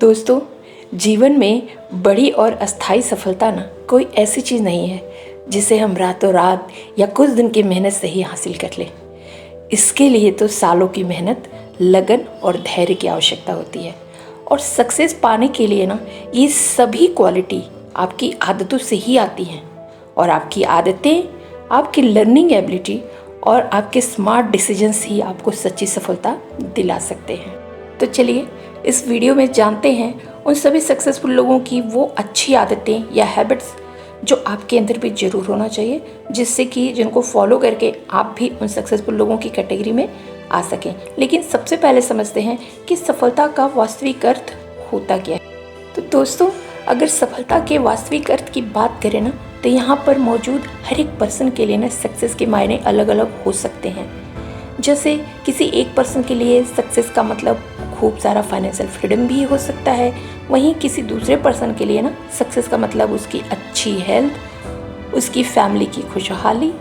दोस्तों, जीवन में बड़ी और अस्थायी सफलता ना कोई ऐसी चीज़ नहीं है जिसे हम रातों रात या कुछ दिन की मेहनत से ही हासिल कर लें। इसके लिए तो सालों की मेहनत, लगन और धैर्य की आवश्यकता होती है। और सक्सेस पाने के लिए ना ये सभी क्वालिटी आपकी आदतों से ही आती हैं। और आपकी आदतें, आपकी लर्निंग एबिलिटी और आपके स्मार्ट डिसीजंस ही आपको सच्ची सफलता दिला सकते हैं। तो चलिए इस वीडियो में जानते हैं उन सभी सक्सेसफुल लोगों की वो अच्छी आदतें या हैबिट्स जो आपके अंदर भी ज़रूर होना चाहिए, जिससे कि जिनको फॉलो करके आप भी उन सक्सेसफुल लोगों की कैटेगरी में आ सकें। लेकिन सबसे पहले समझते हैं कि सफलता का वास्तविक अर्थ होता क्या है। तो दोस्तों, अगर सफलता के वास्तविक अर्थ की बात करें ना, तो यहाँ पर मौजूद हर एक पर्सन के लिए ना सक्सेस के मायने अलग अलग हो सकते हैं। जैसे किसी एक पर्सन के लिए सक्सेस का मतलब खूब सारा फाइनेंशियल फ्रीडम भी हो सकता है, वहीं किसी दूसरे पर्सन के लिए ना सक्सेस का मतलब उसकी अच्छी हेल्थ, उसकी फैमिली की खुशहाली।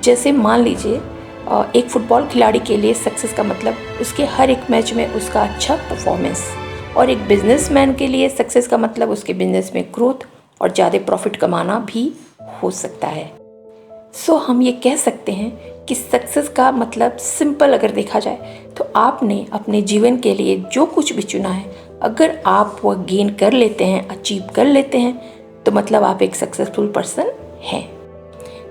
जैसे मान लीजिए एक फुटबॉल खिलाड़ी के लिए सक्सेस का मतलब उसके हर एक मैच में उसका अच्छा परफॉर्मेंस, और एक बिजनेसमैन के लिए सक्सेस का मतलब उसके बिजनेस में ग्रोथ और ज़्यादा प्रॉफिट कमाना भी हो सकता है। सो हम ये कह सकते हैं कि सक्सेस का मतलब सिंपल अगर देखा जाए तो आपने अपने जीवन के लिए जो कुछ भी चुना है, अगर आप वह गेन कर लेते हैं, अचीव कर लेते हैं, तो मतलब आप एक सक्सेसफुल पर्सन हैं।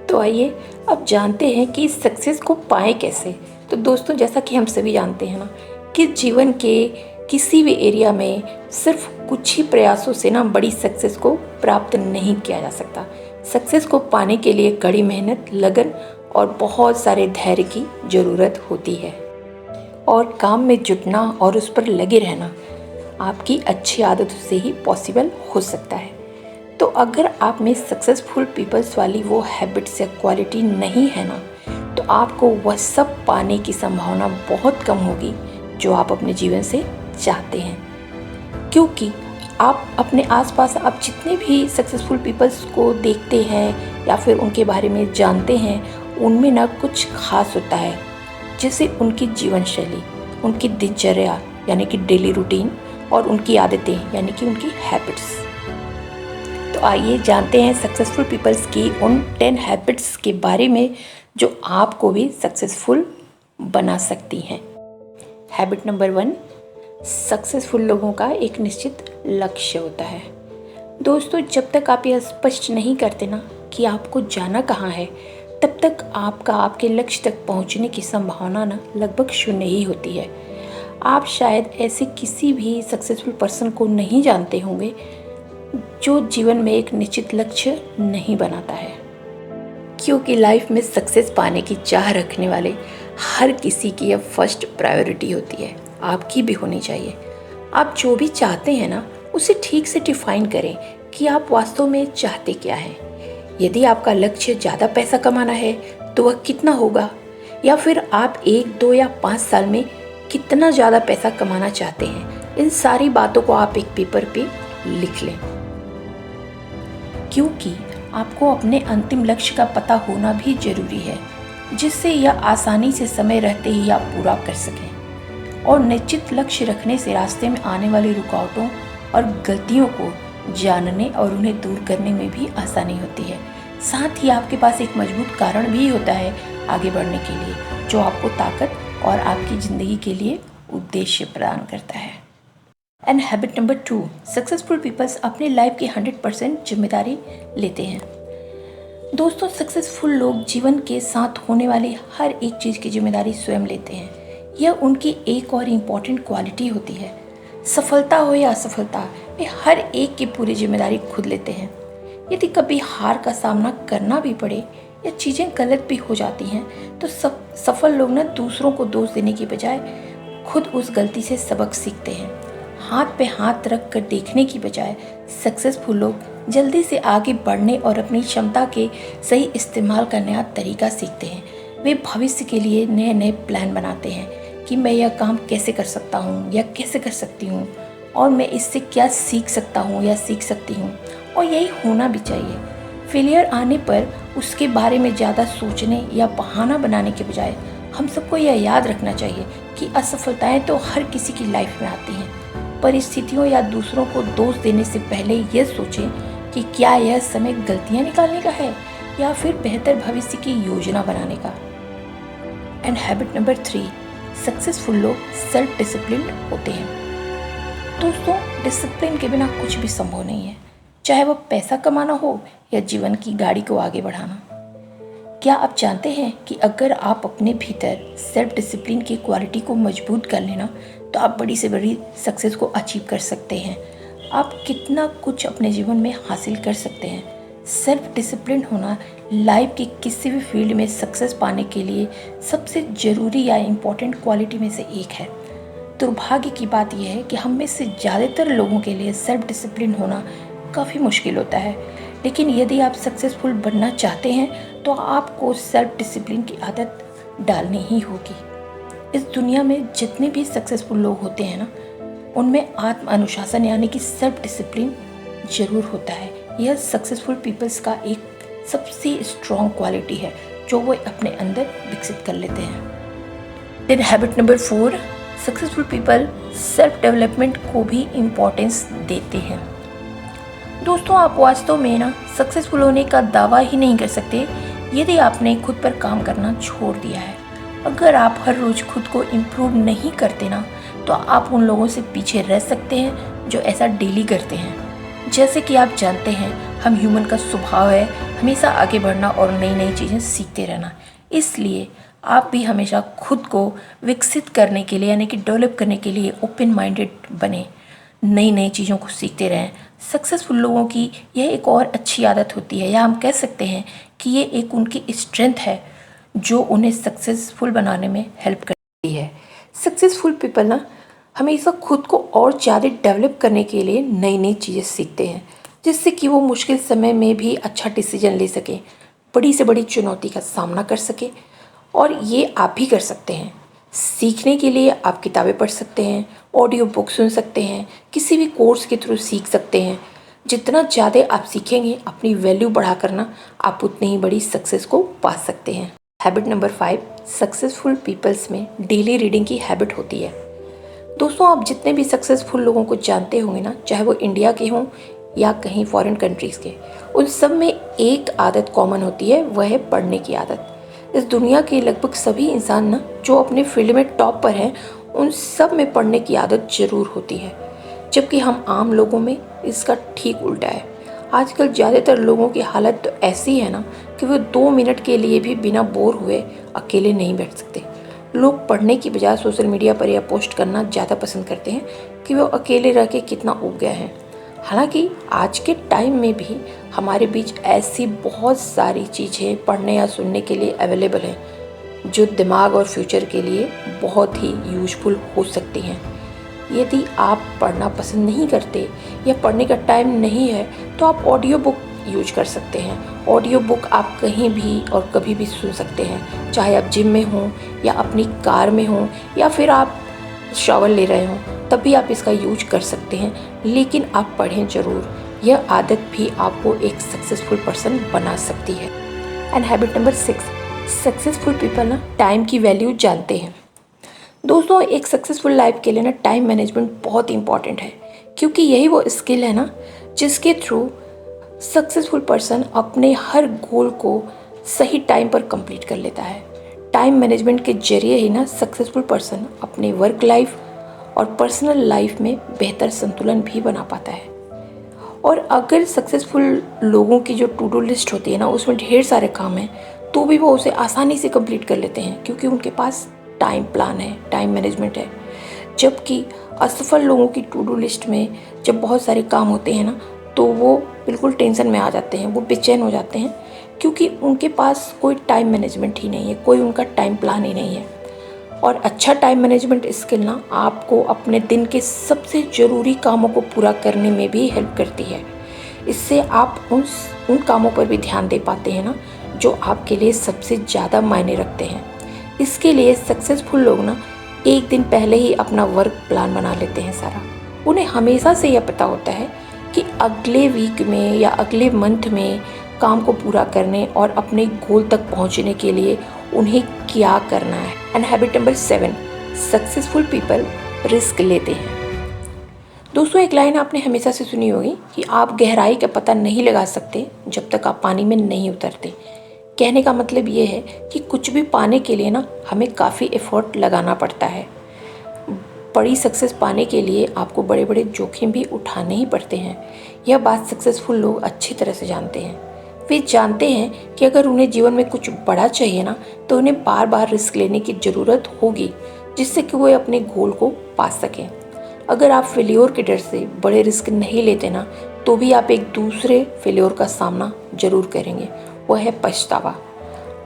तो आइए अब जानते हैं कि सक्सेस को पाएं कैसे। तो दोस्तों, जैसा कि हम सभी जानते हैं ना कि जीवन के किसी भी एरिया में सिर्फ कुछ ही प्रयासों से ना बड़ी सक्सेस को प्राप्त नहीं किया जा सकता। सक्सेस को पाने के लिए कड़ी मेहनत, लगन और बहुत सारे धैर्य की ज़रूरत होती है। और काम में जुटना और उस पर लगे रहना आपकी अच्छी आदतों से ही पॉसिबल हो सकता है। तो अगर आप में सक्सेसफुल पीपल्स वाली वो हैबिट्स या क्वालिटी नहीं है ना, तो आपको वह सब पाने की संभावना बहुत कम होगी जो आप अपने जीवन से चाहते हैं। क्योंकि आप अपने आसपास आप जितने भी सक्सेसफुल पीपल्स को देखते हैं या फिर उनके बारे में जानते हैं, उनमें ना कुछ खास होता है, जैसे उनकी जीवन शैली, उनकी दिनचर्या यानी कि डेली रूटीन, और उनकी आदतें यानी कि उनकी हैबिट्स। तो आइए जानते हैं सक्सेसफुल पीपल्स की उन 10 हैबिट्स के बारे में जो आपको भी सक्सेसफुल बना सकती हैं। हैबिट नंबर 1, सक्सेसफुल लोगों का एक निश्चित लक्ष्य होता है। दोस्तों, जब तक आप यह स्पष्ट नहीं करते ना कि आपको जाना कहाँ है, तब तक आपके लक्ष्य तक पहुँचने की संभावना ना लगभग शून्य ही होती है। आप शायद ऐसे किसी भी सक्सेसफुल पर्सन को नहीं जानते होंगे जो जीवन में एक निश्चित लक्ष्य नहीं बनाता है। क्योंकि लाइफ में सक्सेस पाने की चाह रखने वाले हर किसी की यह फर्स्ट प्रायोरिटी होती है, आपकी भी होनी चाहिए। आप जो भी चाहते हैं ना, उसे ठीक से डिफाइन करें कि आप वास्तव में चाहते क्या हैं। यदि आपका लक्ष्य ज़्यादा पैसा कमाना है तो वह कितना होगा, या फिर आप 1, 2 या 5 साल में कितना ज़्यादा पैसा कमाना चाहते हैं। इन सारी बातों को आप एक पेपर पे लिख लें, क्योंकि आपको अपने अंतिम लक्ष्य का पता होना भी जरूरी है, जिससे यह आसानी से समय रहते ही आप पूरा कर सकें। और निश्चित लक्ष्य रखने से रास्ते में आने वाली रुकावटों और गलतियों को जानने और उन्हें दूर करने में भी आसानी होती है। साथ ही आपके पास एक मजबूत कारण भी होता है आगे बढ़ने के लिए, जो आपको ताकत और आपकी ज़िंदगी के लिए उद्देश्य प्रदान करता है। And habit number 2, successful peoples अपने लाइफ की 100% जिम्मेदारी लेते हैं। दोस्तों, सक्सेसफुल लोग जीवन के साथ होने वाली हर एक चीज़ की जिम्मेदारी स्वयं लेते हैं। यह उनकी एक और इम्पॉर्टेंट क्वालिटी होती है। सफलता हो या असफलता, वे हर एक की पूरी जिम्मेदारी खुद लेते हैं। यदि कभी हार का सामना करना भी पड़े या चीज़ें गलत भी हो जाती हैं, तो सफल लोग ना दूसरों को दोष देने की बजाय खुद उस गलती से सबक सीखते हैं। हाथ पे हाथ रख कर देखने की बजाय सक्सेसफुल लोग जल्दी से आगे बढ़ने और अपनी क्षमता के सही इस्तेमाल का नया तरीका सीखते हैं। वे भविष्य के लिए नए नए प्लान बनाते हैं कि मैं यह काम कैसे कर सकता हूँ या कैसे कर सकती हूँ, और मैं इससे क्या सीख सकता हूँ या सीख सकती हूँ। और यही होना भी चाहिए। फेलियर आने पर उसके बारे में ज़्यादा सोचने या बहाना बनाने के बजाय हम सबको यह याद रखना चाहिए कि असफलताएं तो हर किसी की लाइफ में आती हैं, परिस्थितियों या दूसरों को दोष देने से पहले यह सोचें कि क्या यह समय गलतियां निकालने का है या फिर बेहतर भविष्य की योजना बनाने का। एंड हैबिट नंबर 3, सक्सेसफुल लोग सेल्फ डिसिप्लिन होते हैं। दोस्तों, डिसिप्लिन के बिना कुछ भी संभव नहीं है, चाहे वह पैसा कमाना हो या जीवन की गाड़ी को आगे बढ़ाना। क्या आप जानते हैं कि अगर आप अपने भीतर सेल्फ डिसिप्लिन की क्वालिटी को मजबूत कर लेना तो आप बड़ी से बड़ी सक्सेस को अचीव कर सकते हैं। आप कितना कुछ अपने जीवन में हासिल कर सकते हैं। सेल्फ डिसिप्लिन होना लाइफ की किसी भी फील्ड में सक्सेस पाने के लिए सबसे ज़रूरी या इम्पोर्टेंट क्वालिटी में से एक है। दुर्भाग्य की बात यह है कि हम में से ज़्यादातर लोगों के लिए सेल्फ डिसिप्लिन होना काफ़ी मुश्किल होता है, लेकिन यदि आप सक्सेसफुल बनना चाहते हैं तो आपको सेल्फ डिसिप्लिन की आदत डालनी ही होगी। इस दुनिया में जितने भी सक्सेसफुल लोग होते हैं ना, उनमें आत्म अनुशासन यानी कि सेल्फ डिसिप्लिन ज़रूर होता है। यह सक्सेसफुल पीपल्स का एक सबसे स्ट्रॉन्ग क्वालिटी है जो वो अपने अंदर विकसित कर लेते हैं। Then habit number 4, successful people self development को भी इम्पोर्टेंस देते हैं। दोस्तों, आप वास्तव में ना सक्सेसफुल होने का दावा ही नहीं कर सकते यदि आपने खुद पर काम करना छोड़ दिया है। अगर आप हर रोज़ खुद को इम्प्रूव नहीं करते ना, तो आप उन लोगों से पीछे रह सकते हैं जो ऐसा डेली करते हैं। जैसे कि आप जानते हैं, हम ह्यूमन का स्वभाव है हमेशा आगे बढ़ना और नई नई चीज़ें सीखते रहना। इसलिए आप भी हमेशा खुद को विकसित करने के लिए यानी कि डेवलप करने के लिए ओपन माइंडेड बने, नई नई चीज़ों को सीखते रहें। सक्सेसफुल लोगों की यह एक और अच्छी आदत होती है, या हम कह सकते हैं कि ये एक उनकी स्ट्रेंथ है जो उन्हें सक्सेसफुल बनाने में हेल्प करती है। सक्सेसफुल पीपल ना हमेशा खुद को और ज़्यादा डेवलप करने के लिए नई नई चीज़ें सीखते हैं, जिससे कि वो मुश्किल समय में भी अच्छा डिसीजन ले सकें, बड़ी से बड़ी चुनौती का सामना कर सकें। और ये आप भी कर सकते हैं। सीखने के लिए आप किताबें पढ़ सकते हैं, ऑडियो बुक सुन सकते हैं, किसी भी कोर्स के थ्रू सीख सकते हैं। जितना ज़्यादा आप सीखेंगे, अपनी वैल्यू बढ़ा करना, आप उतनी ही बड़ी सक्सेस को पा सकते हैं। हैबिट नंबर 5, सक्सेसफुल पीपल्स में डेली रीडिंग की हैबिट होती है। दोस्तों, आप जितने भी सक्सेसफुल लोगों को जानते होंगे ना, चाहे वो इंडिया के हों या कहीं फॉरेन कंट्रीज़ के, उन सब में एक आदत कॉमन होती है, वह है पढ़ने की आदत। इस दुनिया के लगभग सभी इंसान ना जो अपने फील्ड में टॉप पर हैं, उन सब में पढ़ने की आदत ज़रूर होती है, जबकि हम आम लोगों में इसका ठीक उल्टा है। आजकल ज़्यादातर लोगों की हालत तो ऐसी है ना कि वो 2 मिनट के लिए भी बिना बोर हुए अकेले नहीं बैठ सकते। लोग पढ़ने की बजाय सोशल मीडिया पर यह पोस्ट करना ज़्यादा पसंद करते हैं कि वो अकेले रह के कितना उब गए हैं। हालांकि आज के टाइम में भी हमारे बीच ऐसी बहुत सारी चीज़ें पढ़ने या सुनने के लिए अवेलेबल हैं जो दिमाग और फ्यूचर के लिए बहुत ही यूजफुल हो सकती हैं। यदि आप पढ़ना पसंद नहीं करते या पढ़ने का टाइम नहीं है तो आप ऑडियो बुक यूज कर सकते हैं। ऑडियो बुक आप कहीं भी और कभी भी सुन सकते हैं, चाहे आप जिम में हों या अपनी कार में हों या फिर आप शावर ले रहे हों, तब भी आप इसका यूज कर सकते हैं। लेकिन आप पढ़ें ज़रूर, यह आदत भी आपको एक सक्सेसफुल पर्सन बना सकती है। And habit number 6, successful people ना टाइम की वैल्यू जानते हैं। दोस्तों, एक सक्सेसफुल लाइफ के लिए ना टाइम मैनेजमेंट बहुत इंपॉर्टेंट है, क्योंकि यही वो स्किल है ना जिसके थ्रू सक्सेसफुल पर्सन अपने हर गोल को सही टाइम पर कंप्लीट कर लेता है। टाइम मैनेजमेंट के जरिए ही ना सक्सेसफुल पर्सन अपने वर्क लाइफ और पर्सनल लाइफ में बेहतर संतुलन भी बना पाता है। और अगर सक्सेसफुल लोगों की जो टू डू लिस्ट होती है ना, उसमें ढेर सारे काम हैं, तो भी वो उसे आसानी से कंप्लीट कर लेते हैं, क्योंकि उनके पास टाइम प्लान है, टाइम मैनेजमेंट है। जबकि असफल लोगों की टू डू लिस्ट में जब बहुत सारे काम होते हैं ना, तो वो बिल्कुल टेंशन में आ जाते हैं, वो बेचैन हो जाते हैं, क्योंकि उनके पास कोई टाइम मैनेजमेंट ही नहीं है, कोई उनका टाइम प्लान ही नहीं है। और अच्छा टाइम मैनेजमेंट स्किल ना आपको अपने दिन के सबसे ज़रूरी कामों को पूरा करने में भी हेल्प करती है। इससे आप उन कामों पर भी ध्यान दे पाते हैं ना जो आपके लिए सबसे ज़्यादा मायने रखते हैं। इसके लिए सक्सेसफुल लोग ना एक दिन पहले ही अपना वर्क प्लान बना लेते हैं सारा। उन्हें हमेशा से यह पता होता है कि अगले वीक में या अगले मंथ में काम को पूरा करने और अपने गोल तक पहुंचने के लिए उन्हें क्या करना है। And habit number 7, successful people risk लेते हैं। दोस्तों, एक लाइन आपने हमेशा से सुनी होगी कि आप गहराई का पता नहीं लगा सकते जब तक आप पानी में नहीं उतरते। कहने का मतलब ये है कि कुछ भी पाने के लिए ना हमें काफ़ी एफर्ट लगाना पड़ता है। बड़ी सक्सेस पाने के लिए आपको बड़े बड़े जोखिम भी उठाने ही पड़ते हैं। यह बात सक्सेसफुल लोग अच्छी तरह से जानते हैं। वे जानते हैं कि अगर उन्हें जीवन में कुछ बड़ा चाहिए ना, तो उन्हें बार बार रिस्क लेने की ज़रूरत होगी, जिससे कि वो अपने गोल को पा सकें। अगर आप फेल्योर के डर से बड़े रिस्क नहीं लेते ना, तो भी आप एक दूसरे फेल्योर का सामना जरूर करेंगे, वह है पछतावा।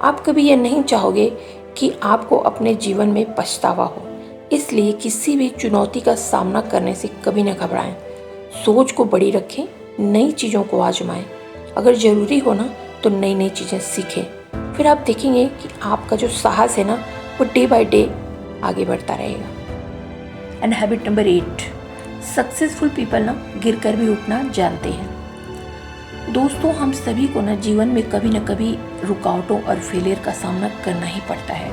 आप कभी यह नहीं चाहोगे कि आपको अपने जीवन में पछतावा हो, इसलिए किसी भी चुनौती का सामना करने से कभी न घबराएं। सोच को बड़ी रखें, नई चीज़ों को आजमाएं। अगर ज़रूरी हो ना, तो नई नई चीज़ें सीखें। फिर आप देखेंगे कि आपका जो साहस है ना, वो डे बाय डे आगे बढ़ता रहेगा। And habit number 8, successful people ना गिर कर भी उठना जानते हैं। दोस्तों, हम सभी को ना जीवन में कभी न कभी रुकावटों और फेलियर का सामना करना ही पड़ता है।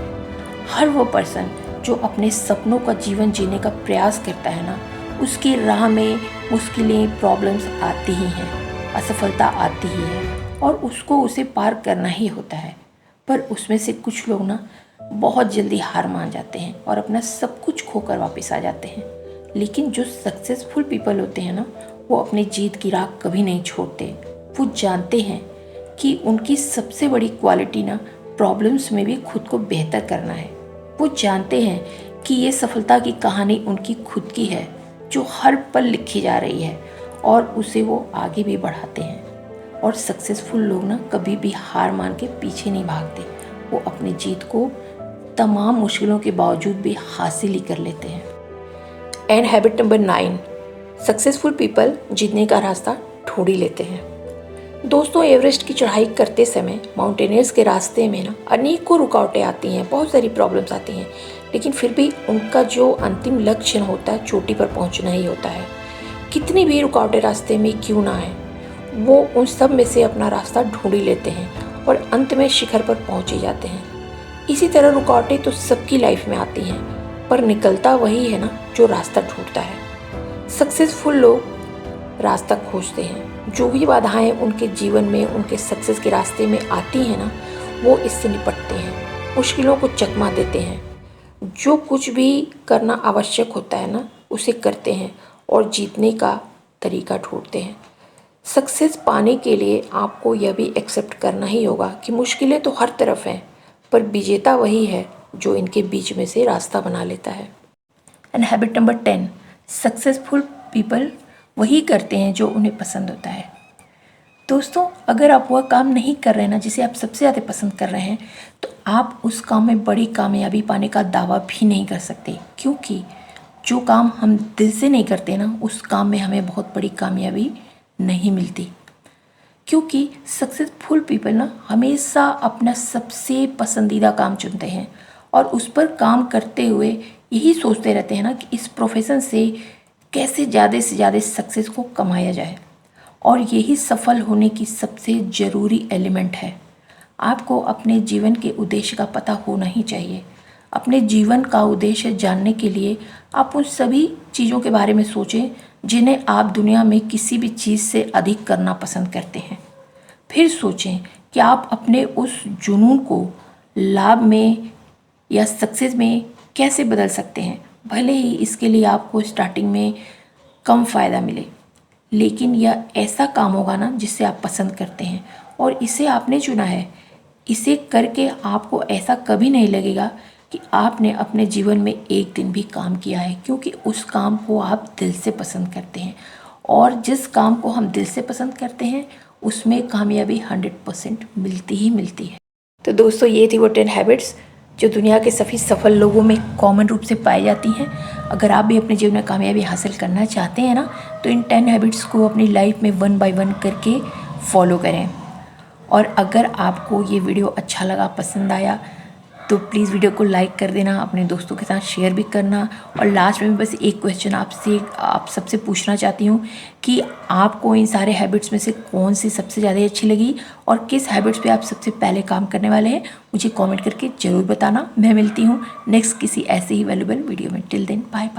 हर वो पर्सन जो अपने सपनों का जीवन जीने का प्रयास करता है ना, उसकी राह में मुश्किलें, प्रॉब्लम्स आती ही हैं, असफलता आती ही है और उसको उसे पार करना ही होता है। पर उसमें से कुछ लोग ना बहुत जल्दी हार मान जाते हैं और अपना सब कुछ खोकर वापस आ जाते हैं। लेकिन जो सक्सेसफुल पीपल होते हैं ना, वो अपनी जीत की राह कभी नहीं छोड़ते। वो जानते हैं कि उनकी सबसे बड़ी क्वालिटी ना प्रॉब्लम्स में भी खुद को बेहतर करना है। वो जानते हैं कि ये सफलता की कहानी उनकी खुद की है, जो हर पल लिखी जा रही है, और उसे वो आगे भी बढ़ाते हैं। और सक्सेसफुल लोग ना कभी भी हार मान के पीछे नहीं भागते। वो अपनी जीत को तमाम मुश्किलों के बावजूद भी हासिल ही कर लेते हैं। And habit number 9, successful people जीतने का रास्ता ढूंढ ही लेते हैं। दोस्तों, एवरेस्ट की चढ़ाई करते समय माउंटेनियर्स के रास्ते में ना अनेकों रुकावटें आती हैं, बहुत सारी प्रॉब्लम्स आती हैं, लेकिन फिर भी उनका जो अंतिम लक्ष्य होता है, चोटी पर पहुंचना ही होता है। कितनी भी रुकावटें रास्ते में क्यों ना आए, वो उन सब में से अपना रास्ता ढूंढ ही लेते हैं और अंत में शिखर पर पहुंच ही जाते हैं। इसी तरह रुकावटें तो सबकी लाइफ में आती हैं, पर निकलता वही है ना जो रास्ता ढूंढता है। सक्सेसफुल लोग रास्ता खोजते हैं। जो भी बाधाएं उनके जीवन में, उनके सक्सेस के रास्ते में आती हैं ना, वो इससे निपटते हैं, मुश्किलों को चकमा देते हैं। जो कुछ भी करना आवश्यक होता है ना, उसे करते हैं और जीतने का तरीका ढूंढते हैं। सक्सेस पाने के लिए आपको यह भी एक्सेप्ट करना ही होगा कि मुश्किलें तो हर तरफ हैं, पर विजेता वही है जो इनके बीच में से रास्ता बना लेता है। And habit number 10, successful people वही करते हैं जो उन्हें पसंद होता है। दोस्तों, अगर आप वह काम नहीं कर रहे हैं ना जिसे आप सबसे ज़्यादा पसंद कर रहे हैं, तो आप उस काम में बड़ी कामयाबी पाने का दावा भी नहीं कर सकते, क्योंकि जो काम हम दिल से नहीं करते ना, उस काम में हमें बहुत बड़ी कामयाबी नहीं मिलती। क्योंकि सक्सेसफुल पीपल ना हमेशा अपना सबसे पसंदीदा काम चुनते हैं और उस पर काम करते हुए यही सोचते रहते हैं ना कि इस प्रोफेशन से कैसे ज़्यादा से ज़्यादा सक्सेस को कमाया जाए, और यही सफल होने की सबसे ज़रूरी एलिमेंट है। आपको अपने जीवन के उद्देश्य का पता होना ही चाहिए। अपने जीवन का उद्देश्य जानने के लिए आप उन सभी चीज़ों के बारे में सोचें जिन्हें आप दुनिया में किसी भी चीज़ से अधिक करना पसंद करते हैं। फिर सोचें कि आप अपने उस जुनून को लाभ में या सक्सेस में कैसे बदल सकते हैं। भले ही इसके लिए आपको स्टार्टिंग में कम फ़ायदा मिले, लेकिन यह ऐसा काम होगा ना जिससे आप पसंद करते हैं और इसे आपने चुना है। इसे करके आपको ऐसा कभी नहीं लगेगा कि आपने अपने जीवन में एक दिन भी काम किया है, क्योंकि उस काम को आप दिल से पसंद करते हैं, और जिस काम को हम दिल से पसंद करते हैं उसमें कामयाबी 100% मिलती ही मिलती है। तो दोस्तों, ये थी वो 10 हैबिट्स जो दुनिया के सभी सफल लोगों में कॉमन रूप से पाई जाती हैं। अगर आप भी अपने जीवन में कामयाबी हासिल करना चाहते हैं ना, तो इन 10 हैबिट्स को अपनी लाइफ में 1 बाय 1 करके फॉलो करें। और अगर आपको ये वीडियो अच्छा लगा, पसंद आया, तो प्लीज़ वीडियो को लाइक कर देना, अपने दोस्तों के साथ शेयर भी करना। और लास्ट में बस एक क्वेश्चन आप सबसे पूछना चाहती हूँ कि आपको इन सारे हैबिट्स में से कौन सी सबसे ज़्यादा अच्छी लगी और किस हैबिट्स पे आप सबसे पहले काम करने वाले हैं, मुझे कमेंट करके ज़रूर बताना। मैं मिलती हूँ नेक्स्ट किसी ऐसे ही वैल्यूबल वीडियो में। Till then, bye bye.